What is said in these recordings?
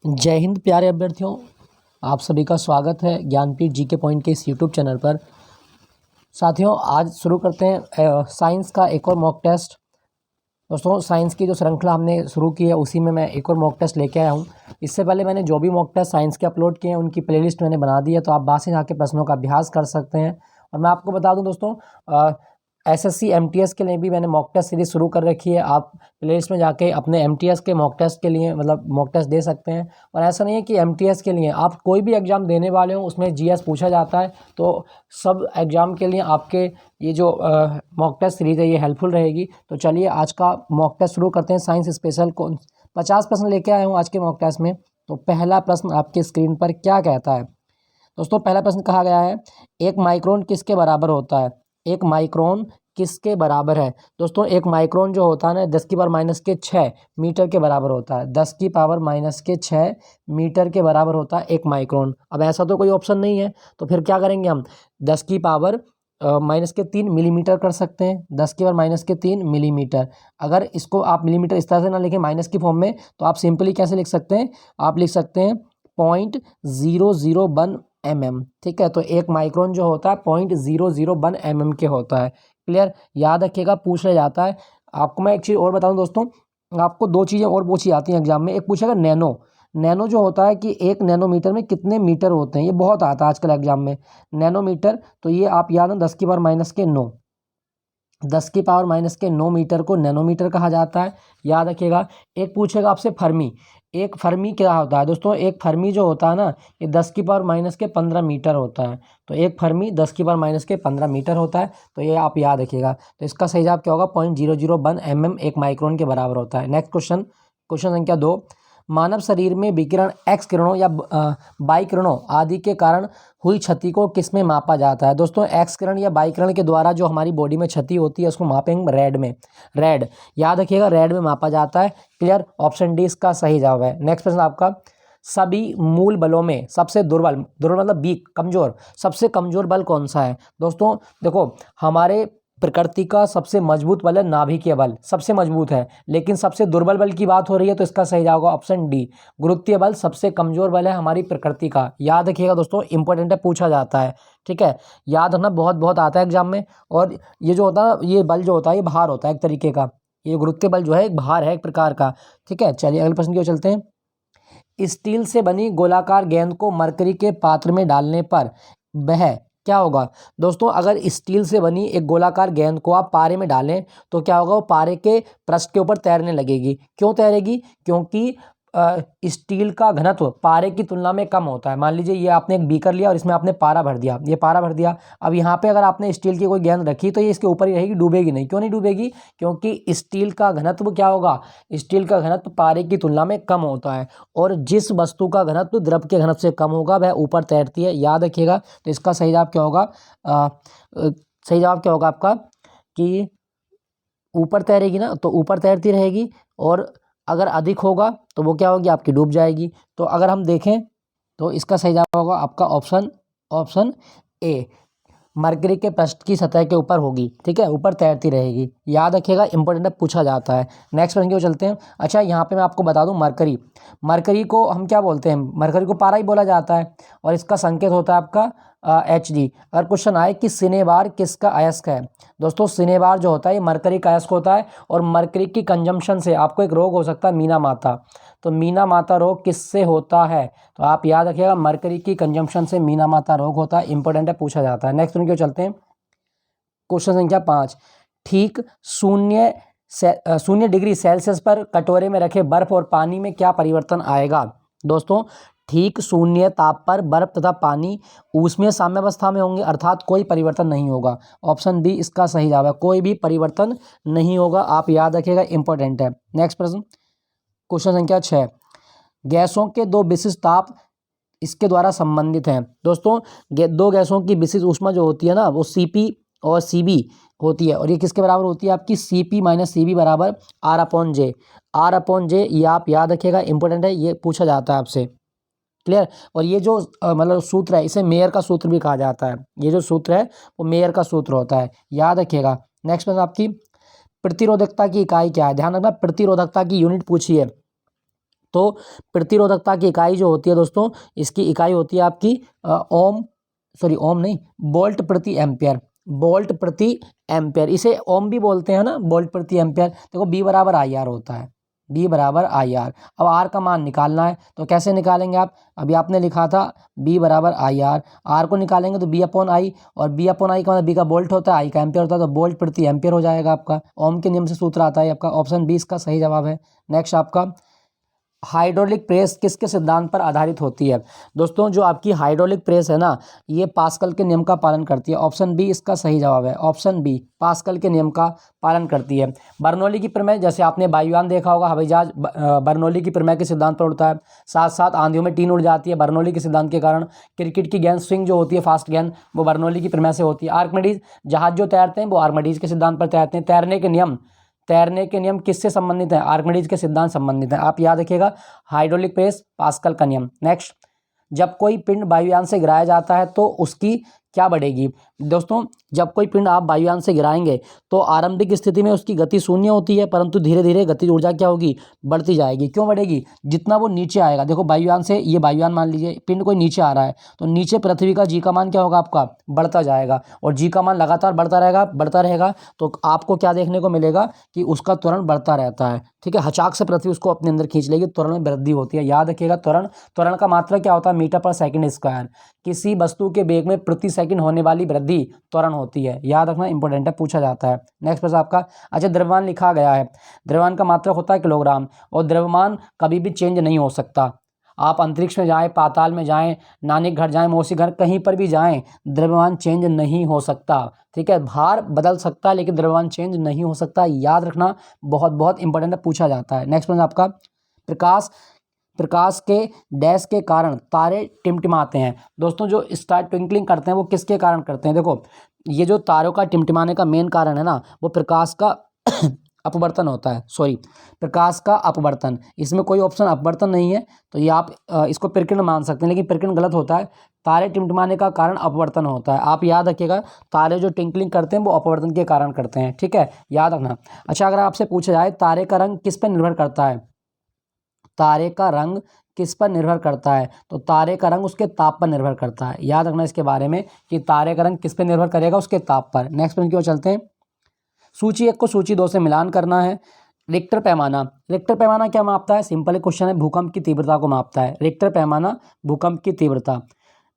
जय हिंद प्यारे अभ्यर्थियों, आप सभी का स्वागत है ज्ञानपीठ जीके पॉइंट के इस यूट्यूब चैनल पर। साथियों, आज शुरू करते हैं साइंस का एक और मॉक टेस्ट। दोस्तों, साइंस की जो श्रृंखला हमने शुरू की है उसी में मैं एक और मॉक टेस्ट लेके आया हूँ। इससे पहले मैंने जो भी मॉक टेस्ट साइंस के अपलोड किए हैं उनकी प्लेलिस्ट मैंने बना दी है, तो आप वहाँ से जाके प्रश्नों का अभ्यास कर सकते हैं। और मैं आपको बता दूं दोस्तों, एसएससी एमटीएस के लिए भी मैंने मॉक टेस्ट सीरीज शुरू कर रखी है। आप प्लेलिस्ट में जाके अपने एमटीएस के मॉक टेस्ट के लिए मॉक टेस्ट दे सकते हैं। और ऐसा नहीं है कि एमटीएस के लिए, आप कोई भी एग्ज़ाम देने वाले हो उसमें जीएस पूछा जाता है, तो सब एग्ज़ाम के लिए आपके ये जो मॉक टेस्ट सीरीज़ है ये हेल्पफुल रहेगी। तो चलिए आज का मॉक टेस्ट शुरू करते हैं। साइंस स्पेशल को 50 प्रश्न लेके आया हूँ आज के मॉक टेस्ट में। तो पहला प्रश्न आपके स्क्रीन पर क्या कहता है? दोस्तों, पहला प्रश्न कहा गया है, एक माइक्रोन किसके बराबर होता है? एक माइक्रोन किसके बराबर है? दोस्तों, एक माइक्रोन जो होता है ना 10⁻⁻6 मीटर के बराबर होता है। 10⁻⁻6 मीटर के बराबर होता है एक माइक्रोन। अब ऐसा तो कोई ऑप्शन नहीं है, तो फिर क्या करेंगे हम? 10⁻³ मिलीमीटर कर सकते हैं। 10⁻³ मिलीमीटर। अगर इसको आप मिलीमीटर इस तरह से ना लिखें माइनस की फॉर्म में, तो आप सिंपली कैसे लिख सकते हैं? आप लिख सकते हैं 0.001 mm। ठीक है, तो एक माइक्रोन जो होता है 0.001 mm के होता है। क्लियर? याद रखिएगा, पूछ लिया जाता है। आपको मैं एक चीज़ और बताऊं दोस्तों, आपको दो चीज़ें और पूछी जाती हैं एग्जाम में। एक पूछेगा नैनो। नैनो जो होता है कि 1 नैनोमीटर में कितने मीटर होते हैं, ये बहुत आता है आजकल एग्जाम में। नैनोमीटर, तो ये आप याद है 10⁻⁻9। 10⁻⁻9 मीटर को नैनोमीटर कहा जाता है, याद रखिएगा। एक पूछेगा आपसे फर्मी। एक फर्मी क्या होता है? दोस्तों, एक फर्मी जो होता है ना, ये 10⁻⁻15 मीटर होता है। तो एक फर्मी 10⁻⁻15 मीटर होता है, तो ये आप याद रखिएगा। तो इसका सही जवाब क्या होगा? 0.001 mm एक माइक्रोन के बराबर होता है। नेक्स्ट क्वेश्चन, क्वेश्चन संख्या 2। मानव शरीर में विकिरण एक्स किरणों या बाई किरणों आदि के कारण हुई क्षति को किसमें मापा जाता है? दोस्तों, एक्स किरण या बाई किरण के द्वारा जो हमारी बॉडी में क्षति होती है उसको मापेंगे रेड में। रेड, याद रखिएगा, रेड में मापा जाता है। क्लियर? ऑप्शन डी इसका सही जवाब है। नेक्स्ट प्रश्न आपका, सभी मूल बलों में सबसे दुर्बल, दुर्बल मतलब वीक, कमजोर, सबसे कमजोर बल कौन सा है? दोस्तों देखो, हमारे प्रकृति का सबसे मजबूत बल है नाभिकीय बल, सबसे मजबूत है। लेकिन सबसे दुर्बल बल की बात हो रही है तो इसका सही जवाब होगा ऑप्शन डी, गुरुत्वीय बल सबसे कमजोर बल है हमारी प्रकृति का। याद रखिएगा दोस्तों, इंपॉर्टेंट है, पूछा जाता है। ठीक है, याद रखना, बहुत बहुत आता है एग्जाम में। और ये जो होता है, ये बल जो होता है ये भार होता है एक तरीके का। ये गुरुत्वीय बल जो है एक भार है एक प्रकार का। ठीक है, चलिए अगले प्रश्न की ओर चलते हैं। स्टील से बनी गोलाकार गेंद को मरकरी के पात्र में डालने पर वह क्या होगा? दोस्तों, अगर स्टील से बनी एक गोलाकार गेंद को आप पारे में डालें तो क्या होगा? वो पारे के पृष्ठ के ऊपर तैरने लगेगी। क्यों तैरेगी? क्योंकि स्टील का घनत्व पारे की तुलना में कम होता है। मान लीजिए ये आपने एक बीकर लिया और इसमें आपने पारा भर दिया, ये पारा भर दिया। अब यहाँ पे अगर आपने स्टील की कोई गेंद रखी तो ये इसके ऊपर ही रहेगी, डूबेगी नहीं। क्यों नहीं डूबेगी? क्योंकि स्टील का घनत्व क्या होगा? स्टील का घनत्व पारे की तुलना में कम होता है। और जिस वस्तु का घनत्व द्रव के घनत्व से कम होगा वह ऊपर तैरती है। याद रखिएगा। तो इसका सही जवाब क्या होगा? सही जवाब क्या होगा आपका? कि ऊपर तैरेगी ना, तो ऊपर तैरती रहेगी। और अगर अधिक होगा तो वो क्या होगी? आपकी डूब जाएगी। तो अगर हम देखें तो इसका सही जवाब होगा आपका ऑप्शन ऑप्शन ए, मरकरी के पृष्ठ की सतह के ऊपर होगी। ठीक है, ऊपर तैरती रहेगी। याद रखिएगा, इंपॉर्टेंट है, पूछा जाता है। नेक्स्ट प्रश्न की ओर चलते हैं। अच्छा, यहाँ पे मैं आपको बता दूं, मरकरी, मरकरी को हम क्या बोलते हैं? मरकरी को पारा ही बोला जाता है। और इसका संकेत होता है आपका Hg। अगर क्वेश्चन आए कि सिनेबार किसका अयस्क है? दोस्तों, सिनेबार जो होता है ये मरकरी का अयस्क होता है। और मरकरी की कंजम्पशन से आपको एक रोग हो सकता है, मीना माता। तो मीना माता रोग किससे होता है? तो आप याद रखिएगा, मरकरी की कंजम्पशन से मीना माता रोग होता है। इंपॉर्टेंट है, पूछा जाता है। नेक्स्ट क्यों चलते हैं। क्वेश्चन संख्या 5। ठीक 0 डिग्री सेल्सियस पर कटोरे में रखे बर्फ और पानी में क्या परिवर्तन आएगा? दोस्तों, ठीक 0 ताप पर बर्फ तथा पानी ऊष्मीय साम्यावस्था में होंगे, अर्थात कोई परिवर्तन नहीं होगा। ऑप्शन बी इसका सही जवाब है, कोई भी परिवर्तन नहीं होगा। आप याद रखिएगा, इंपॉर्टेंट है। नेक्स्ट प्रश्न, क्वेश्चन संख्या 6। गैसों के दो विशिष्ट ताप इसके द्वारा संबंधित हैं। दोस्तों, दो गैसों की विशिष्ट ऊष्मा जो होती है ना, वो Cp और Cv होती है। और ये किसके बराबर होती है? आपकी Cp - Cv बराबर R/J। R/J ये आप याद रखिएगा, इंपॉर्टेंट है, ये पूछा जाता है आपसे। क्लियर? और ये जो मतलब सूत्र है, इसे मेयर का सूत्र भी कहा जाता है। ये जो सूत्र है वो मेयर का सूत्र होता है, याद रखिएगा। नेक्स्ट प्रश्न, आपकी प्रतिरोधकता की इकाई क्या है? ध्यान रखना, प्रतिरोधकता की यूनिट पूछी है। तो प्रतिरोधकता की इकाई जो होती है दोस्तों, इसकी इकाई होती है आपकी ओम नहीं, वोल्ट प्रति एम्पियर। वोल्ट प्रति एम्पियर, इसे ओम भी बोलते हैं ना, वोल्ट प्रति एम्पियर। देखो बी बराबर आई आर होता है, बी बराबर आई आर। अब आर का मान निकालना है, तो कैसे निकालेंगे आप? अभी आपने लिखा था बी बराबर आई आर, आर को निकालेंगे तो बी अपॉन आई, और बी अपॉन आई का मतलब बी का वोल्ट होता है, आई का एम्पियर होता है, तो वोल्ट प्रति एम्पियर हो जाएगा आपका। ओम के नियम से सूत्र आता है आपका। ऑप्शन बी इसका सही जवाब है। नेक्स्ट आपका, हाइड्रोलिक प्रेस किसके सिद्धांत पर आधारित होती है? दोस्तों जो आपकी हाइड्रोलिक प्रेस है ना, ये पास्कल के नियम का पालन करती है। ऑप्शन बी इसका सही जवाब है। ऑप्शन बी पास्कल के नियम का पालन करती है। बर्नौली की प्रमेय, जैसे आपने वायुयान देखा होगा, हवाई जहाज बर्नौली की प्रमेय के सिद्धांत पर उड़ता है। साथ साथ आंधियों में टीन उड़ जाती है बर्नौली के सिद्धांत के कारण। क्रिकेट की गेंद स्विंग जो होती है, फास्ट गेंद, वो बर्नौली की प्रमेय से होती है। आर्किमिडीज जहाज जो तैरते हैं वो आर्किमिडीज के सिद्धांत पर तैरते हैं। तैरने के नियम किससे संबंधित है? आर्किमिडीज के सिद्धांत संबंधित है। आप याद रखिएगा, हाइड्रोलिक प्रेस पास्कल का नियम। नेक्स्ट, जब कोई पिंड वायुयान से गिराया जाता है तो उसकी क्या बढ़ेगी? दोस्तों जब कोई पिंड आप वायुयान से गिराएंगे तो आरंभिक स्थिति में उसकी गति शून्य होती है, परंतु धीरे धीरे गतिज ऊर्जा क्या होगी? बढ़ती जाएगी। क्यों बढ़ेगी? जितना वो नीचे आएगा। देखो वायुयान से, ये वायुयान मान लीजिए, पिंड कोई नीचे आ रहा है, तो नीचे पृथ्वी का जी का मान क्या होगा आपका? बढ़ता जाएगा, और जी का मान लगातार बढ़ता रहेगा, तो आपको क्या देखने को मिलेगा कि उसका त्वरण बढ़ता रहता है। ठीक है, हचाक से पृथ्वी उसको अपने अंदर खींच लेगी, त्वरण में वृद्धि होती है। याद रखिएगा, त्वरण का मात्रा क्या होता है? मीटर पर सेकंड स्क्वायर। किसी वस्तु के वेग में प्रति सेकंड होने वाली वृद्धि त्वरण होती है। याद रखना, इंपॉर्टेंट है, पूछा जाता है। नेक्स्ट प्रश्न आपका, अच्छा द्रव्यमान लिखा गया है, द्रव्यमान का मात्रक होता है किलोग्राम, और द्रव्यमान कभी भी चेंज नहीं हो सकता। आप अंतरिक्ष में जाएं, पाताल में जाएं, नानी घर जाएं, मौसी घर, कहीं पर भी जाएं, द्रव्यमान चेंज नहीं हो सकता। ठीक है, भार बदल सकता है लेकिन द्रव्यमान चेंज नहीं हो सकता। याद रखना, बहुत बहुत इंपॉर्टेंट है, पूछा जाता है। नेक्स्ट प्रश्न आपका, प्रकाश के डैश के कारण तारे टिमटिमाते हैं। दोस्तों जो स्टार ट्विंकलिंग करते हैं वो किसके कारण करते हैं? देखो ये जो तारों का टिमटिमाने का मेन कारण है ना, वो प्रकाश का अपवर्तन होता है। सॉरी, प्रकाश का अपवर्तन। इसमें कोई ऑप्शन अपवर्तन नहीं है, तो ये आप इसको प्रकीर्ण मान सकते हैं, लेकिन प्रकीर्ण गलत होता है। तारे टिमटिमाने का कारण अपवर्तन होता है। आप याद रखिएगा, तारे जो टिंकलिंग करते हैं वो अपवर्तन के कारण करते हैं। ठीक है, याद रखना। अच्छा, अगर आपसे पूछा जाए तारे का रंग किस पर निर्भर करता है? तारे का रंग किस पर निर्भर करता है? तो तारे का रंग उसके ताप पर निर्भर करता है। याद रखना इसके बारे में कि तारे का रंग किस पर निर्भर करेगा? उसके ताप पर। नेक्स्ट प्रश्न की ओर चलते हैं। सूची 1 को सूची 2 से मिलान करना है। रिक्टर पैमाना क्या मापता है? सिंपल क्वेश्चन है, भूकंप की तीव्रता को मापता है। रिक्टर पैमाना भूकंप की तीव्रता।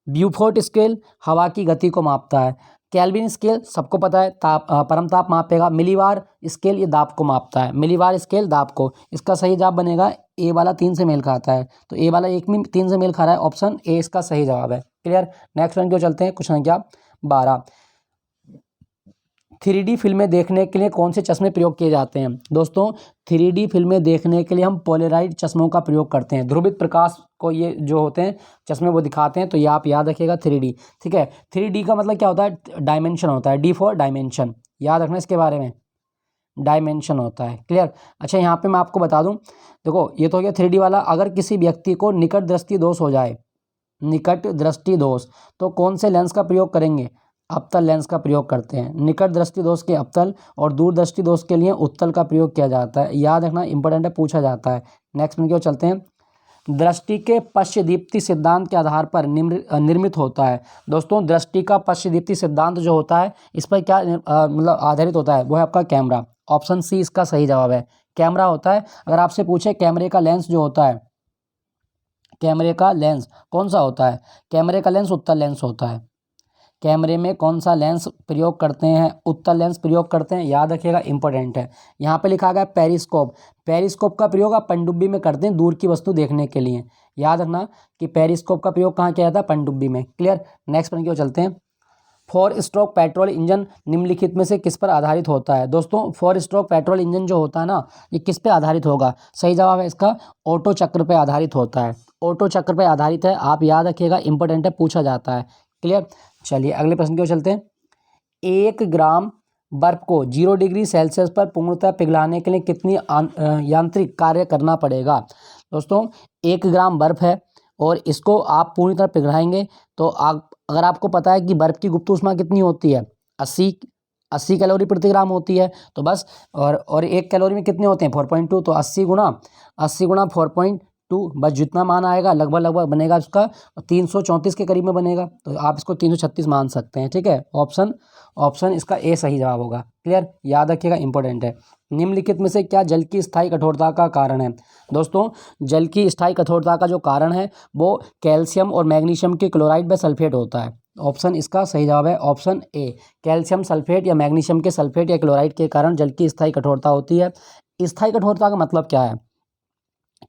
ब्यूफोर्ट स्केल हवा की गति को मापता है। केल्विन स्केल सबको पता है, परम ताप मापेगा। मिलीबार स्केल ये दाब को मापता है। मिलीबार स्केल दाब को। इसका सही जवाब बनेगा ए वाला, 3 से मेल खाता है, तो ए वाला 1 में 3 से मेल खा रहा है, ऑप्शन ए इसका सही जवाब है। क्लियर। नेक्स्ट वन क्यों चलते हैं, क्वेश्चन संख्या 12। 3D फिल्में देखने के लिए कौन से चश्मे प्रयोग किए जाते हैं? दोस्तों 3D फिल्में देखने के लिए हम पोलराइड चश्मों का प्रयोग करते हैं। ध्रुवित प्रकाश को ये जो होते हैं चश्मे वो दिखाते हैं, तो ये आप याद रखिएगा 3D। ठीक है, 3D का मतलब क्या होता है? डायमेंशन होता है, डी फॉर डायमेंशन। याद रखना इसके बारे में, डायमेंशन होता है। क्लियर। अच्छा यहाँ पे मैं आपको बता दूं, देखो ये तो हो गया 3D वाला। अगर किसी व्यक्ति को निकट दृष्टि दोष हो जाए, निकट दृष्टि दोष, तो कौन से लेंस का प्रयोग करेंगे? अवतल लेंस का प्रयोग करते हैं। निकट दृष्टि दोष के अवतल और दूर दृष्टि दोष के लिए उत्तल का प्रयोग किया जाता है। याद रखना, इंपॉर्टेंट है, पूछा जाता है। नेक्स्ट में क्यों चलते हैं। दृष्टि के पश्चदीप्ति सिद्धांत के आधार पर निर्मित होता है। दोस्तों दृष्टि का पश्चदीप्ति सिद्धांत जो होता है, इस पर क्या मतलब आधारित होता है? वो है आपका कैमरा। ऑप्शन सी इसका सही जवाब है, कैमरा होता है। अगर आपसे पूछे कैमरे का लेंस जो होता है, कैमरे का लेंस कौन सा होता है? कैमरे का लेंस उत्तल लेंस होता है। कैमरे में कौन सा लेंस प्रयोग करते हैं? उत्तल लेंस प्रयोग करते हैं। याद रखिएगा, इंपॉर्टेंट है। यहाँ पे लिखा गया पेरिस्कोप। पेरिस्कोप का प्रयोग आप पनडुब्बी में करते हैं दूर की वस्तु देखने के लिए। याद रखना कि पेरिस्कोप का प्रयोग कहाँ किया जाता है? पनडुब्बी में। क्लियर। नेक्स्ट प्रश्न की ओर चलते हैं। 4 स्ट्रोक पेट्रोल इंजन निम्नलिखित में से किस पर आधारित होता है? दोस्तों 4 स्ट्रोक पेट्रोल इंजन जो होता है ना, ये किस पे आधारित होगा? सही जवाब है इसका ऑटो चक्र पे आधारित होता है। ऑटो चक्र पे आधारित है, आप याद रखिएगा, इंपॉर्टेंट है, पूछा जाता है। क्लियर। चलिए अगले प्रश्न की ओर चलते हैं। 1 ग्राम बर्फ को 0 डिग्री सेल्सियस पर पूर्णतः पिघलाने के लिए कितनी यांत्रिक कार्य करना पड़ेगा? दोस्तों 1 ग्राम बर्फ है और इसको आप पूरी तरह पिघलाएंगे, तो आप, अगर आपको पता है कि बर्फ की गुप्त ऊष्मा कितनी होती है, 80 कैलोरी प्रति ग्राम होती है, तो बस और 1 कैलोरी में कितने होते हैं? 4.2, तो 80 गुणा 4.2 2, बस जितना मान आएगा लगभग लगभग बनेगा उसका 334 के करीब में बनेगा, तो आप इसको 336 मान सकते हैं। ठीक है, ऑप्शन इसका ए सही जवाब होगा। क्लियर, याद रखिएगा, इंपॉर्टेंट है। निम्नलिखित में से क्या जल की स्थायी कठोरता का कारण है? दोस्तों, जल की स्थायी कठोरता का जो कारण है वो कैल्शियम और मैग्नीशियम के क्लोराइड व सल्फेट होता है। ऑप्शन इसका सही जवाब है ऑप्शन ए, कैल्शियम सल्फेट या मैग्नीशियम के सल्फेट या क्लोराइड के कारण जल की स्थायी कठोरता होती है। स्थायी कठोरता का मतलब क्या है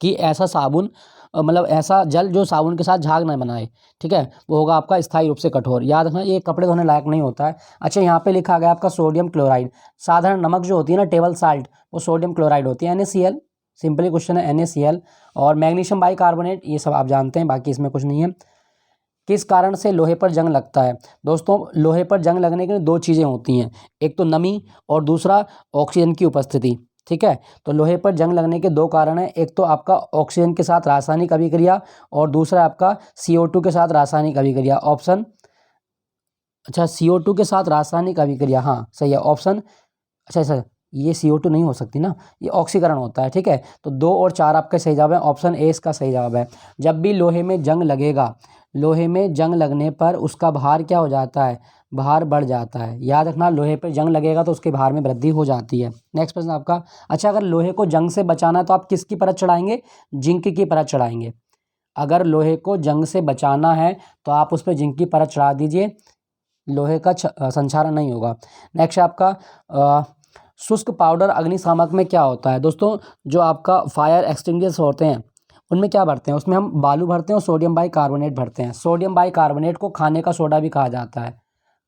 कि ऐसा साबुन मतलब ऐसा जल जो साबुन के साथ झाग ना बनाए, ठीक है, वो होगा आपका स्थायी रूप से कठोर। याद रखना, ये कपड़े धोने लायक नहीं होता है। अच्छा, यहाँ पे लिखा गया आपका सोडियम क्लोराइड। साधारण नमक जो होती है ना, टेबल साल्ट, वो सोडियम क्लोराइड होती है, NaCl। सिंपली क्वेश्चन है, NaCl। और मैग्नीशियम बाइकार्बोनेट, ये सब आप जानते हैं, बाकी इसमें कुछ नहीं है। किस कारण से लोहे पर जंग लगता है? दोस्तों, लोहे पर जंग लगने के लिए दो चीज़ें होती हैं, एक तो नमी और दूसरा ऑक्सीजन की उपस्थिति। ठीक है, तो लोहे पर जंग लगने के दो कारण हैं, एक तो आपका ऑक्सीजन के साथ रासायनिक अभिक्रिया और दूसरा आपका CO2 के साथ रासायनिक अभिक्रिया। ऑप्शन, अच्छा, CO2 के साथ रासायनिक अभिक्रिया, हाँ सही है ऑप्शन। अच्छा सर, ये CO2 नहीं हो सकती ना, ये ऑक्सीकरण होता है। ठीक है, तो 2 और 4 आपका सही जवाब है, ऑप्शन ए इसका सही जवाब है। जब भी लोहे में जंग लगेगा, लोहे में जंग लगने पर उसका भार क्या हो जाता है? भार बढ़ जाता है। याद रखना, लोहे पर जंग लगेगा तो उसके भार में वृद्धि हो जाती है। नेक्स्ट प्रश्न आपका, अच्छा, अगर लोहे को जंग से बचाना है तो आप किसकी परत चढ़ाएंगे? जिंक की परत चढ़ाएंगे। अगर लोहे को जंग से बचाना है तो आप उस पर जिंक की परत चढ़ा दीजिए, लोहे का संक्षारण नहीं होगा। नेक्स्ट आपका शुष्क पाउडर अग्निशामक में क्या होता है? दोस्तों, जो आपका फायर एक्सटिंग्विशर्स होते हैं उनमें क्या भरते हैं? उसमें हम बालू भरते हैं और सोडियम बाइकार्बोनेट भरते हैं। सोडियम बाइकार्बोनेट को खाने का सोडा भी कहा जाता है,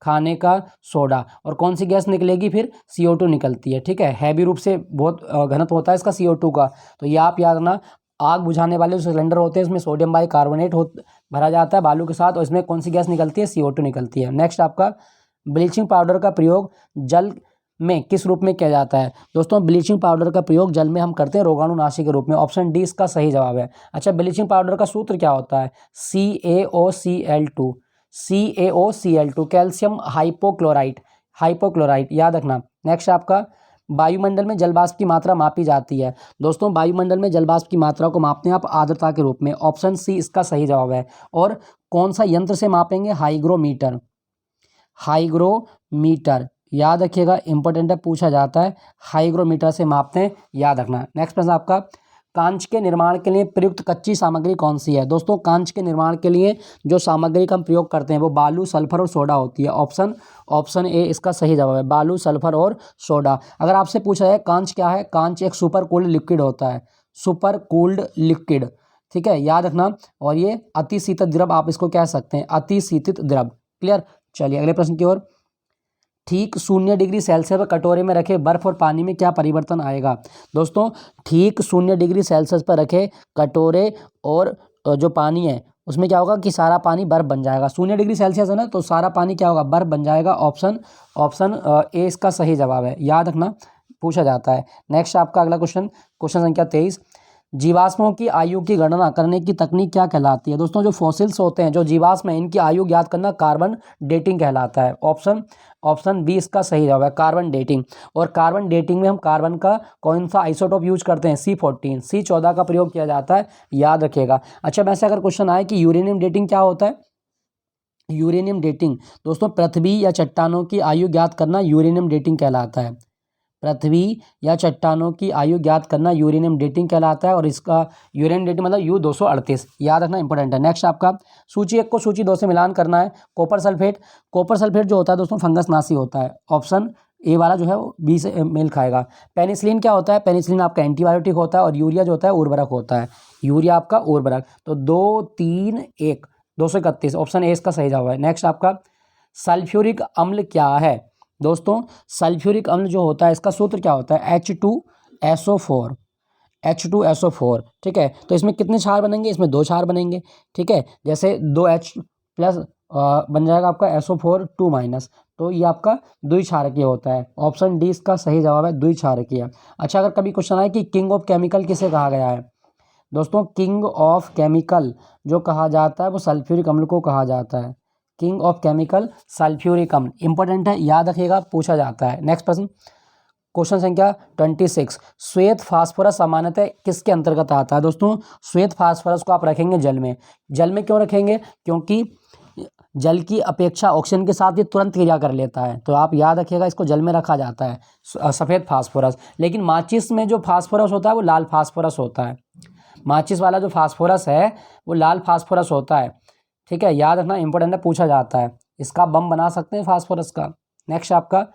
खाने का सोडा। और कौन सी गैस निकलेगी फिर? CO2 निकलती है। ठीक है, हैवी रूप से बहुत घनत्व होता है इसका CO2 का। तो ये आप याद रखना, आग बुझाने वाले जो सिलेंडर होते हैं उसमें सोडियम बाइकार्बोनेट भरा जाता है बालू के साथ, और इसमें कौन सी गैस निकलती है? CO2 निकलती है। नेक्स्ट आपका, ब्लीचिंग पाउडर का प्रयोग जल में किस रूप में किया जाता है? दोस्तों, ब्लीचिंग पाउडर का प्रयोग जल में हम करते हैं रोगाणुनाशी के रूप में। ऑप्शन डी इसका सही जवाब है। अच्छा, ब्लीचिंग पाउडर का सूत्र क्या होता है? CaOCl2, CaOCl2, कैल्शियम हाइपोक्लोराइट, याद रखना। नेक्स्ट आपका, वायुमंडल में जलवाष्प की मात्रा मापी जाती है। दोस्तों, वायुमंडल में जलवाष्प की मात्रा को मापते हैं आप आर्द्रता के रूप में। ऑप्शन सी इसका सही जवाब है। और कौन सा यंत्र से मापेंगे? हाइग्रोमीटर, याद रखिएगा, इंपॉर्टेंट है, पूछा जाता है, हाइग्रोमीटर से मापते हैं, याद रखना। नेक्स्ट प्रश्न आपका, कांच के निर्माण के लिए प्रयुक्त कच्ची सामग्री कौन सी है? दोस्तों, कांच के निर्माण के लिए जो सामग्री का हम प्रयोग करते हैं वो बालू, सल्फर और सोडा होती है। ऑप्शन ए इसका सही जवाब है, बालू, सल्फर और सोडा। अगर आपसे पूछा जाए कांच क्या है, कांच एक सुपर कूल्ड लिक्विड होता है, सुपर कूल्ड लिक्विड। ठीक है, याद रखना। और ये अतिशीतल द्रव आप इसको कह सकते हैं, अतिशीतित द्रव। क्लियर, चलिए अगले प्रश्न की ओर। ठीक 0 डिग्री सेल्सियस पर कटोरे में रखे बर्फ और पानी में क्या परिवर्तन आएगा? दोस्तों, ठीक 0 डिग्री सेल्सियस पर रखे कटोरे और जो पानी है उसमें क्या होगा कि सारा पानी बर्फ बन जाएगा। 0 डिग्री सेल्सियस है ना, तो सारा पानी क्या होगा? बर्फ बन जाएगा। ऑप्शन ए इसका सही जवाब है, याद रखना, पूछा जाता है। नेक्स्ट आपका अगला क्वेश्चन संख्या 23, जीवाश्मों की आयु की गणना करने की तकनीक क्या कहलाती है? दोस्तों, जो फॉसिल्स होते हैं, जो जीवाश्म है, इनकी आयु ज्ञात करना कार्बन डेटिंग कहलाता है। ऑप्शन बी इसका सही जवाब है, कार्बन डेटिंग। और कार्बन डेटिंग में हम कार्बन का कौन सा आइसोटोप यूज करते हैं? C14, C14 का प्रयोग किया जाता है, याद रखिएगा। अच्छा, वैसे अगर क्वेश्चन आए कि यूरेनियम डेटिंग क्या होता है? यूरेनियम डेटिंग, दोस्तों, पृथ्वी या चट्टानों की आयु ज्ञात करना यूरेनियम डेटिंग कहलाता है। पृथ्वी या चट्टानों की आयु ज्ञात करना यूरेनियम डेटिंग कहलाता है। और इसका यूरेनियम डेटिंग मतलब U238, याद रखना, इंपॉर्टेंट है। नेक्स्ट आपका, सूची 1 को सूची 2 से मिलान करना है। कॉपर सल्फेट जो होता है दोस्तों फंगस नाशी होता है। ऑप्शन ए वाला जो है वो बी से मेल खाएगा। पेनिसिलिन क्या होता है? पेनिसिलिन आपका एंटीबायोटिक होता है। और यूरिया जो होता है उर्वरक होता है, यूरिया आपका उर्वरक। तो 2, 3, 1, 231, ऑप्शन ए इसका सही जवाब है। नेक्स्ट आपका, सल्फ्यूरिक अम्ल क्या है? दोस्तों, सल्फ्यूरिक अम्ल जो होता है इसका सूत्र क्या होता है? H2SO4। ठीक है, तो इसमें कितने क्षार बनेंगे? इसमें 2 क्षार बनेंगे। ठीक है, जैसे 2H प्लस बन जाएगा आपका SO4 2-, तो ये आपका द्विक्षारकीय होता है। ऑप्शन डी इसका सही जवाब है, द्विक्षारकीय। अच्छा, अगर कभी क्वेश्चन आए कि किंग ऑफ केमिकल किसे कहा गया है? दोस्तों, किंग ऑफ केमिकल जो कहा जाता है वो सल्फ्यूरिक अम्ल को कहा जाता है। किंग ऑफ केमिकल सल्फ्यूरिक अम्ल, इंपॉर्टेंट है, याद रखिएगा, पूछा जाता है। नेक्स्ट प्रश्न, क्वेश्चन संख्या 26, श्वेत फास्फोरस सामान्यतः किसके अंतर्गत आता है? दोस्तों श्वेत फास्फोरस को आप रखेंगे जल में। जल में क्यों रखेंगे? क्योंकि जल की अपेक्षा ऑक्सीजन के साथ ये तुरंत क्रिया कर लेता है, तो आप याद रखिएगा इसको जल में रखा जाता है सफ़ेद फास्फोरस। लेकिन माचिस में जो फास्फोरस होता है वो लाल फास्फोरस होता है। माचिस वाला जो फास्फोरस है वो लाल फास्फोरस होता है, ठीक है, याद रखना, इंपॉर्टेंट है, पूछा जाता है। इसका बम बना सकते हैं फास्फोरस का। नेक्स्ट आपका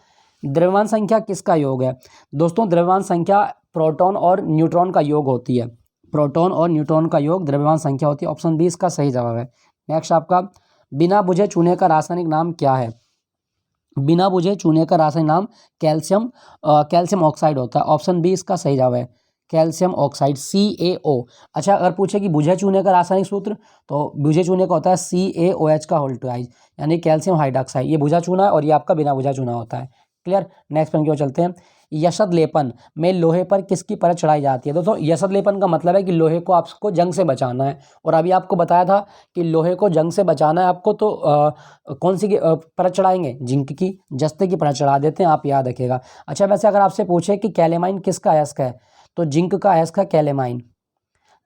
द्रव्यमान संख्या किसका योग है? दोस्तों द्रव्यमान संख्या प्रोटॉन और न्यूट्रॉन का योग होती है। प्रोटॉन और न्यूट्रॉन का योग द्रव्यमान संख्या होती है। ऑप्शन बी इसका सही जवाब है। नेक्स्ट आपका बिना बुझे चूने का रासायनिक नाम क्या है? बिना बुझे चूने का रासायनिक नाम कैल्शियम ऑक्साइड होता है। ऑप्शन बी इसका सही जवाब है, कैल्शियम ऑक्साइड, CaO। अच्छा अगर पूछे कि बुझे चूने का रासायनिक सूत्र, तो बुझे चूने का होता है CaOH का होल ट्वाइस, यानी कैल्शियम हाइड्रोक्साइड। ये बुझा चूना है और ये आपका बिना बुझा चूना होता है। क्लियर। नेक्स्ट पॉइंट की ओर चलते हैं। यशद लेपन में लोहे पर किसकी परत चढ़ाई जाती है? दोस्तों यशद लेपन का मतलब है कि लोहे को आपको जंग से बचाना है, और अभी आपको बताया था कि लोहे को जंग से बचाना है आपको, तो कौन सी परत चढ़ाएंगे? जिंक की, जस्ते की परत चढ़ा देते हैं, आप याद रखिएगा। अच्छा वैसे अगर आपसे पूछे कि कैलेमाइन किसका अयस्क है, तो जिंक का अयस्क है कैलेमाइन।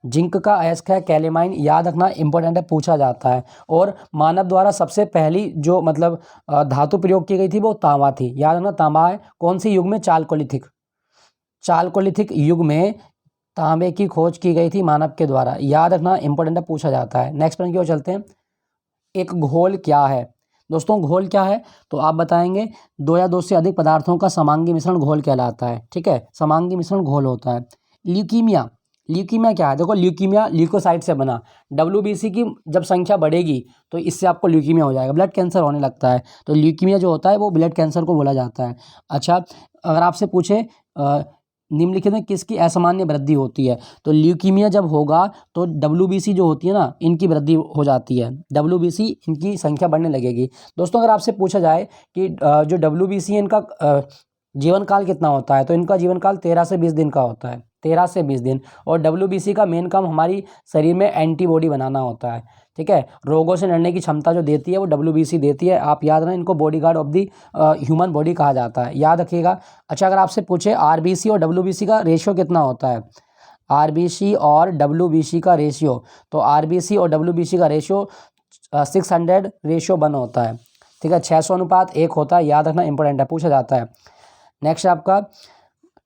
जिंक का अयस्क है कैलेमाइन, याद रखना, इंपॉर्टेंट है, पूछा जाता है। और मानव द्वारा सबसे पहली जो मतलब धातु प्रयोग की गई थी वो तांबा थी, याद रखना, तांबा है। कौन सी युग में? चालकोलिथिक। चालकोलिथिक युग में तांबे की खोज की गई थी मानव के द्वारा, याद रखना, इंपॉर्टेंट है, पूछा जाता है। नेक्स्ट पॉइंट की ओर चलते हैं। एक घोल क्या है? दोस्तों घोल क्या है तो आप बताएंगे, दो या दो से अधिक पदार्थों का समांगी मिश्रण घोल कहलाता है, ठीक है, समांगी मिश्रण घोल होता है। ल्यूकीमिया, ल्यूकीमिया क्या है? देखो ल्यूकीमिया ल्यूकोसाइट से बना। WBC की जब संख्या बढ़ेगी तो इससे आपको ल्यूकीमिया हो जाएगा, ब्लड कैंसर होने लगता है, तो ल्यूकीमिया जो होता है वो ब्लड कैंसर को बोला जाता है। अच्छा अगर आपसे पूछे निम्नलिखित में किसकी असामान्य वृद्धि होती है, तो ल्यूकीमिया जब होगा तो WBC जो होती है ना, इनकी वृद्धि हो जाती है, WBC इनकी संख्या बढ़ने लगेगी। दोस्तों अगर आपसे पूछा जाए कि जो WBC है इनका जीवन काल कितना होता है, तो इनका जीवन काल 13 से 20 दिन का होता है, 13 से 20 दिन। और WBC का मेन काम हमारी शरीर में एंटीबॉडी बनाना होता है, ठीक है, रोगों से लड़ने की क्षमता जो देती है वो WBC देती है, आप याद रखें, इनको bodyguard of the human body कहा जाता है, याद रखिएगा। अच्छा अगर आपसे पूछे RBC और WBC का रेशियो कितना होता है, RBC और WBC का रेशियो, तो RBC और WBC का रेशियो 600:1 होता है, ठीक है, 600:1 होता है, याद रखना, इंपॉर्टेंट है, पूछा जाता है। नेक्स्ट आपका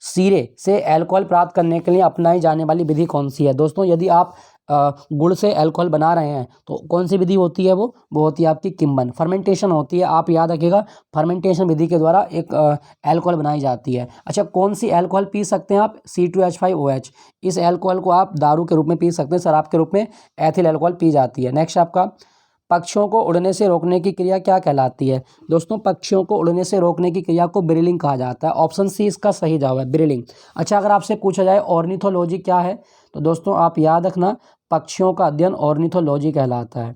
सीरे से अल्कोहल प्राप्त करने के लिए अपनाई जाने वाली विधि कौन सी है? दोस्तों यदि आप गुड़ से अल्कोहल बना रहे हैं तो कौन सी विधि होती है? वो होती है आपकी किम्बन, फर्मेंटेशन होती है, आप याद रखिएगा, फर्मेंटेशन विधि के द्वारा एक अल्कोहल बनाई जाती है। अच्छा कौन सी अल्कोहल पी सकते हैं आप? C2H5OH, इस अल्कोहल को आप दारू के रूप में पी सकते हैं, शराब के रूप में एथिल अल्कोहल पी जाती है। नेक्स्ट आपका पक्षियों को उड़ने से रोकने की क्रिया क्या कहलाती है? दोस्तों पक्षियों को उड़ने से रोकने की क्रिया को ब्रीडिंग कहा जाता है, ऑप्शन सी इसका सही जवाब है, ब्रीडिंग। अच्छा अगर आपसे पूछा जाए ऑर्निथोलॉजी क्या है, तो दोस्तों आप याद रखना, पक्षियों का अध्ययन ऑर्निथोलॉजी कहलाता है,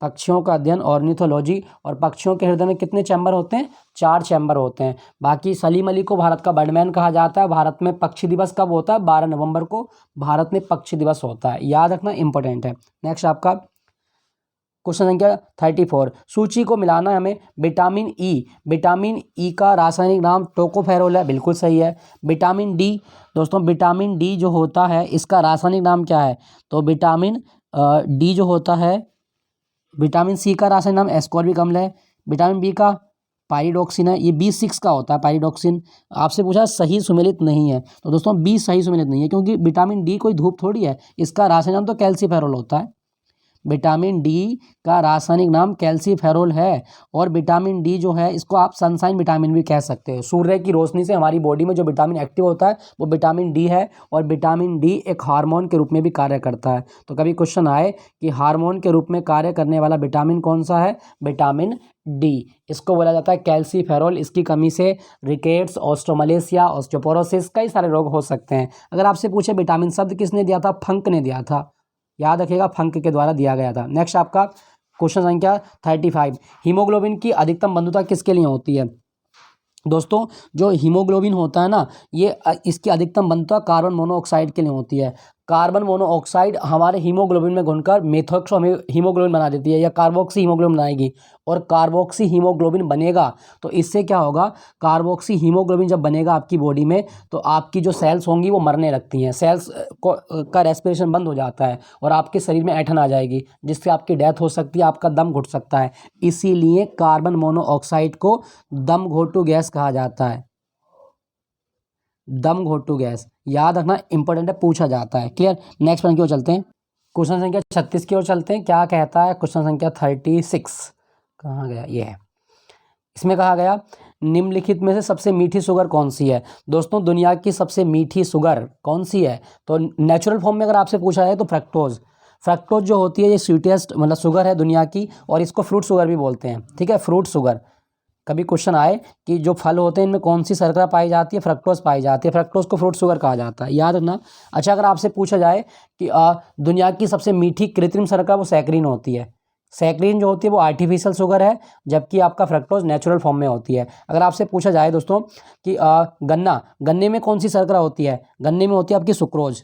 पक्षियों का अध्ययन ऑर्निथोलॉजी। और पक्षियों के हृदय में कितने चैम्बर होते हैं? 4 चैम्बर होते हैं। बाकी सलीम अली को भारत का बर्डमैन कहा जाता है। भारत में पक्षी दिवस कब होता है? 12 नवंबर को भारत में पक्षी दिवस होता है, याद रखना, इंपॉर्टेंट है। नेक्स्ट आपका क्वेश्चन संख्या 34, सूची को मिलाना है हमें। विटामिन ई का रासायनिक नाम टोकोफेरोल है, बिल्कुल सही है। विटामिन डी, दोस्तों विटामिन डी जो होता है इसका रासायनिक नाम क्या है? तो विटामिन डी जो होता है, विटामिन सी का रासायनिक नाम एस्कॉर्बिक अम्ल है। विटामिन बी का पाइरिडॉक्सिन है, ये B6 का होता है पाइरिडॉक्सिन। आपसे पूछा सही सुमेलित नहीं है, तो दोस्तों बी सही सुमेलित नहीं है, क्योंकि विटामिन डी कोई धूप थोड़ी है, इसका रासायनिक नाम तो कैल्सीफेरोल होता है। विटामिन डी का रासायनिक नाम कैल्सीफेरोल है। और विटामिन डी जो है इसको आप सनशाइन विटामिन भी कह सकते हो, सूर्य की रोशनी से हमारी बॉडी में जो विटामिन एक्टिव होता है वो विटामिन डी है। और विटामिन डी एक हार्मोन के रूप में भी कार्य करता है, तो कभी क्वेश्चन आए कि हार्मोन के रूप में कार्य करने वाला विटामिन कौन सा है? विटामिन डी, इसको बोला जाता है कैल्सीफेरोल। इसकी कमी से रिकेट्स, ऑस्ट्रोमलेशिया, ऑस्टियोपोरोसिस, कई सारे रोग हो सकते हैं। अगर आपसे पूछे विटामिन शब्द किसने दिया था? फंक ने दिया था, याद रखिएगा, फंक के द्वारा दिया गया था। नेक्स्ट आपका क्वेश्चन संख्या 35, हीमोग्लोबिन की अधिकतम बंधुता किसके लिए होती है? दोस्तों जो हीमोग्लोबिन होता है ना, ये इसकी अधिकतम बंधुता कार्बन मोनोऑक्साइड के लिए होती है। कार्बन मोनोऑक्साइड हमारे हीमोग्लोबिन में घुलकर मेथॉक्सो हीमोग्लोबिन बना देती है या कार्बोक्सी हीमोग्लोबिन बनाएगी, और कार्बोक्सी हीमोग्लोबिन बनेगा तो इससे क्या होगा, कार्बोक्सी हीमोग्लोबिन जब बनेगा आपकी बॉडी में तो आपकी जो सेल्स होंगी वो मरने लगती हैं, सेल्स का रेस्पिरेशन बंद हो जाता है और आपके शरीर में ऐंठन आ जाएगी जिससे आपकी डेथ हो सकती है, आपका दम घुट सकता है। इसीलिए कार्बन मोनोऑक्साइड को दम घोटू गैस कहा जाता है, दम घोटू गैस, याद रखना इंपॉर्टेंट है, पूछा जाता है। क्लियर। नेक्स्ट प्रश्न की ओर चलते हैं, क्वेश्चन संख्या 36 की ओर चलते हैं। क्या कहता है क्वेश्चन संख्या 36, कहाँ गया, ये है। इसमें कहा गया निम्नलिखित में से सबसे मीठी शुगर कौन सी है। दोस्तों दुनिया की सबसे मीठी शुगर कौन सी है, तो नेचुरल फॉर्म में अगर आपसे पूछा जाए तो फ्रक्टोज। फ्रक्टोज जो होती है ये स्वीटेस्ट मतलब शुगर है दुनिया की, और इसको फ्रूट शुगर भी बोलते हैं। ठीक है, फ्रूट शुगर। कभी क्वेश्चन आए कि जो फल होते हैं इनमें कौन सी शर्करा पाई जाती है, फ्रक्टोज पाई जाती है, फ्रक्टोज को फ्रूट शुगर कहा जाता है, याद रखना। अच्छा, अगर आपसे पूछा जाए कि दुनिया की सबसे मीठी कृत्रिम शर्करा, वो सैकरीन होती है। सैकरीन जो होती है वो आर्टिफिशियल शुगर है, जबकि आपका फ्रक्टोज नेचुरल फॉर्म में होती है। अगर आपसे पूछा जाए दोस्तों कि गन्ने में कौन सी शर्करा होती है, गन्ने में होती है आपकी सुक्रोज।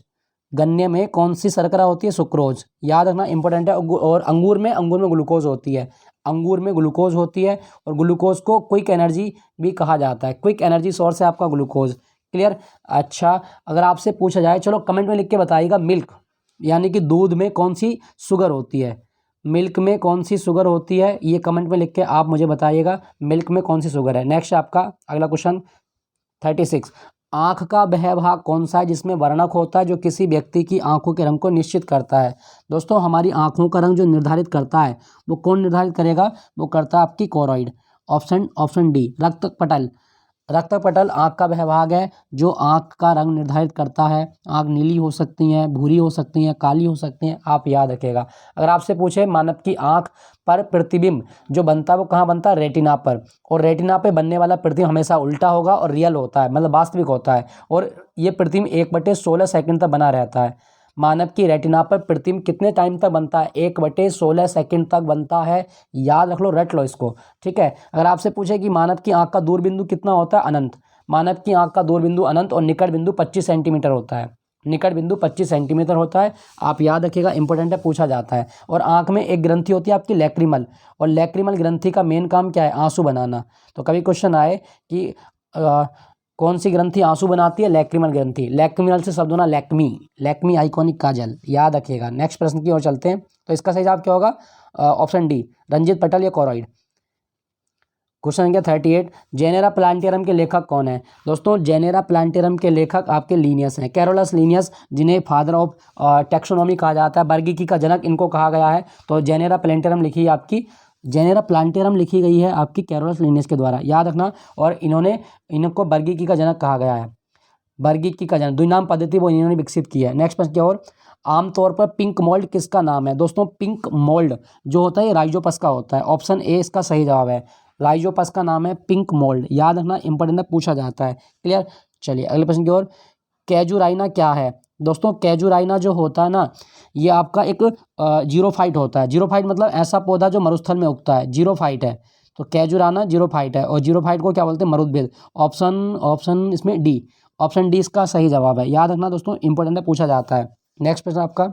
गन्ने में कौन सी शर्करा होती है, सुक्रोज, याद रखना इंपॉर्टेंट है। और अंगूर में ग्लूकोज होती है, अंगूर में ग्लूकोज होती है, और ग्लूकोज को क्विक एनर्जी भी कहा जाता है, क्विक एनर्जी सोर्स है आपका ग्लूकोज। क्लियर। अच्छा, अगर आपसे पूछा जाए, चलो कमेंट में लिख के बताइएगा, मिल्क यानी कि दूध में कौन सी शुगर होती है, मिल्क में कौन सी शुगर होती है, ये कमेंट में लिख के आप मुझे बताइएगा, मिल्क में कौन सी शुगर है। नेक्स्ट आपका अगला क्वेश्चन 36, आँख का वह भाग कौन सा है जिसमें वर्णक होता है जो किसी व्यक्ति की आंखों के रंग को निश्चित करता है। दोस्तों हमारी आंखों का रंग जो निर्धारित करता है वो कौन निर्धारित करेगा, वो करता है आपकी कोरोइड। ऑप्शन डी, रक्त पटल। रक्त पटल आँख का वह भाग है जो आँख का रंग निर्धारित करता है। आँख नीली हो सकती हैं, भूरी हो सकती हैं, काली हो सकती हैं, आप याद रखिएगा। अगर आपसे पूछे मानव की आँख पर प्रतिबिंब जो बनता है वो कहाँ बनता है, रेटिना पर, और रेटिना पे बनने वाला प्रतिबिंब हमेशा उल्टा होगा और रियल होता है, मतलब वास्तविक होता है, और ये प्रतिबिंब 1/16 सेकंड तक बना रहता है। मानव की रेटिना पर प्रतिबिंब कितने टाइम तक बनता है, 1/16 सेकंड तक बनता है, याद रख लो, रट लो इसको। ठीक है। अगर आपसे पूछे कि मानव की आंख का दूरबिंदु कितना होता है, अनंत। मानव की आंख का दूरबिंदु अनंत, और निकट बिंदु 25 सेंटीमीटर होता है, निकट बिंदु 25 सेंटीमीटर होता है, आप याद रखिएगा, इंपॉर्टेंट है, पूछा जाता है। और आंख में एक ग्रंथि होती है आपकी लैक्रिमल, और लैक्रिमल ग्रंथि का मेन काम क्या है, आंसू बनाना। तो कभी क्वेश्चन आए कि कौन सी ग्रंथि आंसू बनाती है, लैक्रिमल ग्रंथि। लैक्रिमल से शब्द होना लैक्मी, लैक्मी आइकॉनिक काजल, याद रखिएगा। नेक्स्ट प्रश्न की ओर चलते हैं, तो इसका सही जवाब क्या होगा, ऑप्शन डी, रंजित पटल या कोरॉइड। क्वेश्चन संख्या 38, जेनेरा प्लांटेरम के लेखक कौन है। दोस्तों जेनेरा प्लांटेरम के लेखक आपके लीनियस हैं, कैरोलस लीनियस, जिन्हें फादर ऑफ टेक्सोनॉमी कहा जाता है, वर्गीकी का जनक इनको कहा गया है। तो जेनेरा प्लांटेरम लिखी है आपकी, जेनेरा प्लांटेरम लिखी गई है आपकी कैरोलस लीनियस के द्वारा, याद रखना। और इनको वर्गीकी का जनक कहा गया है, वर्गीकी का जनक, द्विनाम पद्धति वो इन्होंने विकसित की है। नेक्स्ट प्रश्न की ओर, आमतौर पर पिंक मोल्ड किसका नाम है। दोस्तों पिंक मोल्ड जो होता है ये राइजोपस का होता है, ऑप्शन ए इसका सही जवाब है, राइजोपस का नाम है पिंक मोल्ड, याद रखना, इंपॉर्टेंट है, पूछा जाता है। क्लियर। चलिए अगले प्रश्न की ओर, कैजुराइना क्या है। दोस्तों कैजुराइना जो होता है ना, ये आपका एक जीरोफाइट होता है। जीरोफाइट मतलब ऐसा पौधा जो मरुस्थल में उगता है, जीरोफाइट है। तो कैजुराना जीरोफाइट है, और जीरोफाइट को क्या बोलते हैं, मरुद्भिद। ऑप्शन इसमें डी, ऑप्शन डी इसका सही जवाब है, याद रखना दोस्तों, इंपॉर्टेंट है, पूछा जाता है। नेक्स्ट प्रश्न आपका,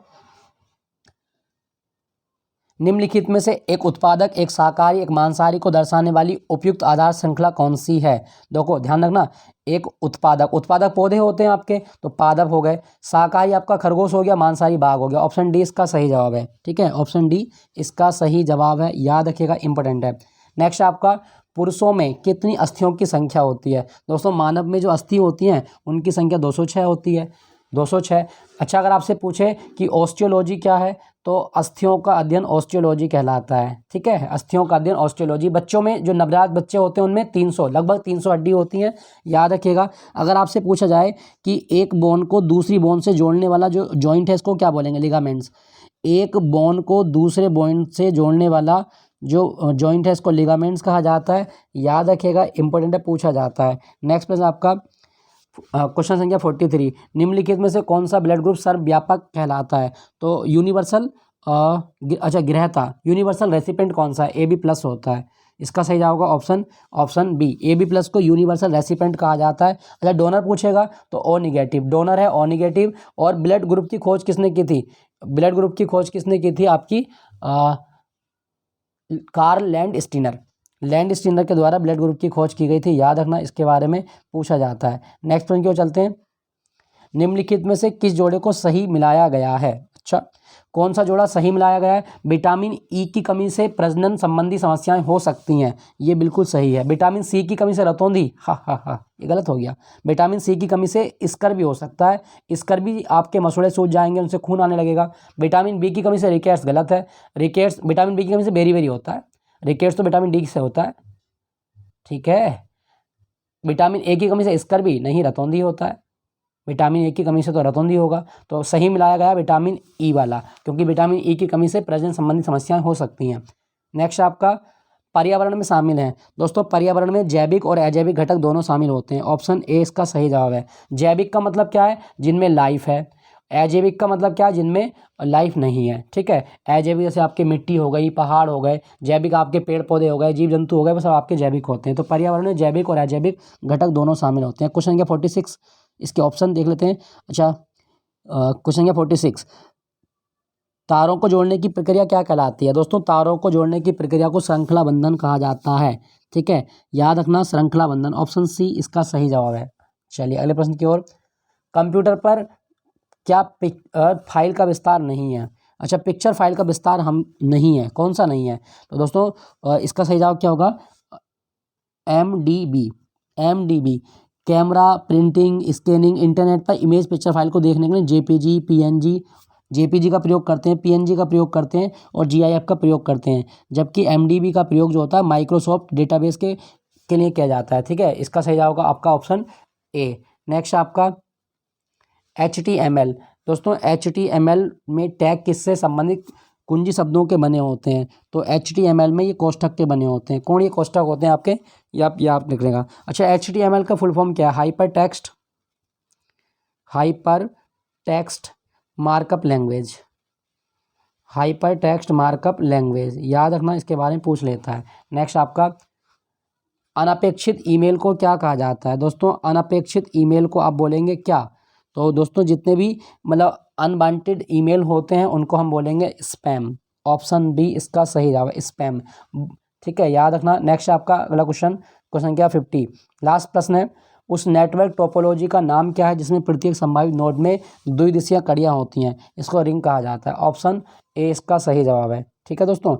निम्नलिखित में से एक उत्पादक, एक शाकाहारी, एक मांसाहारी को दर्शाने वाली उपयुक्त आधार श्रृंखला कौन सी है। देखो ध्यान रखना, एक उत्पादक, उत्पादक पौधे होते हैं आपके, तो पादप हो गए, शाकाहारी आपका खरगोश हो गया, मांसाहारी बाघ हो गया, ऑप्शन डी इसका सही जवाब है। ठीक है, ऑप्शन डी इसका सही जवाब है, याद रखिएगा, इंपॉर्टेंट है। नेक्स्ट आपका, पुरुषों में कितनी अस्थियों की संख्या होती है। दोस्तों मानव में जो अस्थि होती हैं उनकी संख्या 206 होती है, 206। अच्छा, अगर आपसे पूछे कि ऑस्टियोलॉजी क्या है, तो अस्थियों का अध्ययन ऑस्टियोलॉजी कहलाता है। ठीक है, अस्थियों का अध्ययन ऑस्टियोलॉजी। बच्चों में जो नवजात बच्चे होते हैं उनमें 300, लगभग 300 हड्डी होती हैं, याद रखिएगा। अगर आपसे पूछा जाए कि एक बोन को दूसरी बोन से जोड़ने वाला जो जॉइंट है इसको क्या बोलेंगे, लिगामेंट्स। एक बोन को दूसरे बोन से जोड़ने वाला जो जॉइंट है इसको लिगामेंट्स कहा जाता है, याद रखिएगा, इंपॉर्टेंट है, पूछा जाता है। नेक्स्ट प्रश्न आपका, क्वेश्चन संख्या 43, निम्नलिखित में से कौन सा ब्लड ग्रुप सर्वव्यापक कहलाता है। तो यूनिवर्सल, अच्छा गृहता, यूनिवर्सल रेसिपेंट कौन सा है, AB+ होता है, इसका सही जवाब होगा ऑप्शन बी। AB प्लस को यूनिवर्सल रेसिपिएंट कहा जाता है। अच्छा, डोनर पूछेगा तो ओ निगेटिव, डोनर है ओ निगेटिव। और ब्लड ग्रुप की खोज किसने की थी? ब्लड ग्रुप की खोज किसने की थी? आपकी कार्ल लैंड स्टीनर के द्वारा ब्लड ग्रुप की खोज की गई थी, याद रखना, इसके बारे में पूछा जाता है। नेक्स्ट प्रश्न की ओर चलते हैं। निम्नलिखित में से किस जोड़े को सही मिलाया गया है? अच्छा, कौन सा जोड़ा सही मिलाया गया है? विटामिन ई की कमी से प्रजनन संबंधी समस्याएं हो सकती हैं, ये बिल्कुल सही है। विटामिन सी की कमी से रतौंधी, हा, ये गलत हो गया। विटामिन सी की कमी से स्कर भी हो सकता है, स्कर भी आपके मसूड़े सूज जाएंगे, उनसे खून आने लगेगा। विटामिन बी की कमी से रिकेट्स, गलत है। रिकेट्स विटामिन बी की कमी से बेरी होता है, रिकेट्स तो विटामिन डी से होता है, ठीक है। विटामिन ए की कमी से स्कर भी नहीं, रतौंधी होता है। विटामिन ए की कमी से तो रतौंधी होगा, तो सही मिलाया गया विटामिन ई वाला, क्योंकि विटामिन ई की कमी से प्रजनन संबंधी समस्याएं हो सकती हैं। नेक्स्ट आपका पर्यावरण में शामिल है। दोस्तों, पर्यावरण में जैविक और अजैविक घटक दोनों शामिल होते हैं, ऑप्शन ए इसका सही जवाब है। जैविक का मतलब क्या है? जिनमें लाइफ है। अजैविक का मतलब क्या है? जिनमें लाइफ नहीं है, ठीक है। अजैविक जैसे आपके मिट्टी हो गई, पहाड़ हो गए। जैविक आपके पेड़ पौधे हो गए, जीव जंतु हो गए, वो सब आपके जैविक होते हैं। तो पर्यावरण में जैविक और अजैविक घटक दोनों शामिल होते हैं। क्वेश्चन संख्या 46, इसके ऑप्शन देख लेते हैं। अच्छा, क्वेश्चन संख्या 46, तारों को जोड़ने की प्रक्रिया क्या कहलाती है? दोस्तों, तारों को जोड़ने की प्रक्रिया को श्रृंखला बंधन कहा जाता है, ठीक है, याद रखना, श्रृंखला बंधन, ऑप्शन सी इसका सही जवाब है। चलिए अगले प्रश्न की ओर। कंप्यूटर पर क्या फाइल का विस्तार नहीं है? अच्छा, पिक्चर फाइल का विस्तार हम नहीं है, कौन सा नहीं है? तो दोस्तों इसका सही जवाब क्या होगा? MDB, camera, printing, scanning, internet पर इमेज पिक्चर फाइल को देखने के लिए JPG, PNG, JPG का प्रयोग करते हैं, PNG का प्रयोग करते हैं और GIF का प्रयोग करते हैं। जबकि MDB का प्रयोग जो होता है माइक्रोसॉफ्ट डेटाबेस के लिए किया जाता है, ठीक है। इसका सही जवाब होगा आपका ऑप्शन ए। नेक्स्ट आपका HTML। दोस्तों, HTML में टैग किससे संबंधित कुंजी शब्दों के बने होते हैं? तो HTML में ये कोष्ठक के बने होते हैं। कौन ये कोष्ठक होते हैं आपके? ये आप लिख लेगा। अच्छा, HTML का फुल फॉर्म क्या है? Hyper text markup language, hyper text markup language, याद रखना, इसके बारे में पूछ लेता है। नेक्स्ट आपका अनपेक्षित ईमेल को क्या कहा जाता है? दोस्तों, अनपेक्षित ईमेल को आप बोलेंगे क्या? तो दोस्तों, जितने भी मतलब अनवांटेड ईमेल होते हैं उनको हम बोलेंगे स्पैम, ऑप्शन बी इसका सही जवाब है, स्पैम, ठीक है, याद रखना। नेक्स्ट आपका अगला क्वेश्चन क्या 50, लास्ट प्रश्न है। उस नेटवर्क टोपोलॉजी का नाम क्या है जिसमें प्रत्येक संभावित नोड में द्विदिशीय कड़ियाँ होती हैं? इसको रिंग कहा जाता है, ऑप्शन ए इसका सही जवाब है, ठीक है दोस्तों।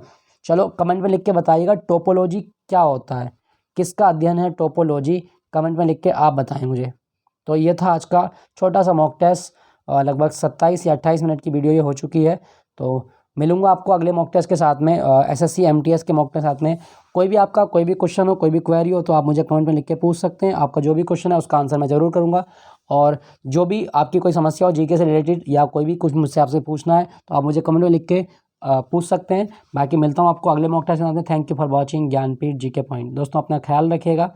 चलो कमेंट में लिख के बताइएगा टोपोलॉजी क्या होता है, किसका अध्ययन है टोपोलॉजी, कमेंट में लिख के आप बताएं मुझे। तो ये था आज का छोटा सा मॉक टेस्ट, लगभग 27 या 28 मिनट की वीडियो ये हो चुकी है। तो मिलूंगा आपको अगले मॉक टेस्ट के साथ में, SSC MTS के मॉक टेस्ट के साथ में। कोई भी आपका कोई भी क्वेश्चन हो, कोई भी क्वेरी हो तो आप मुझे कमेंट में लिख के पूछ सकते हैं। आपका जो भी क्वेश्चन है उसका आंसर मैं ज़रूर करूँगा। और जो भी आपकी कोई समस्या हो GK से रिलेटेड या कोई भी कुछ मुझसे आपसे पूछना है तो आप मुझे कमेंट में लिख के पूछ सकते हैं। बाकी मिलता हूँ आपको अगले मॉक टेस्ट के साथ में। Thank you for watching Jnanpith GK point. दोस्तों, अपना ख्याल रखिएगा।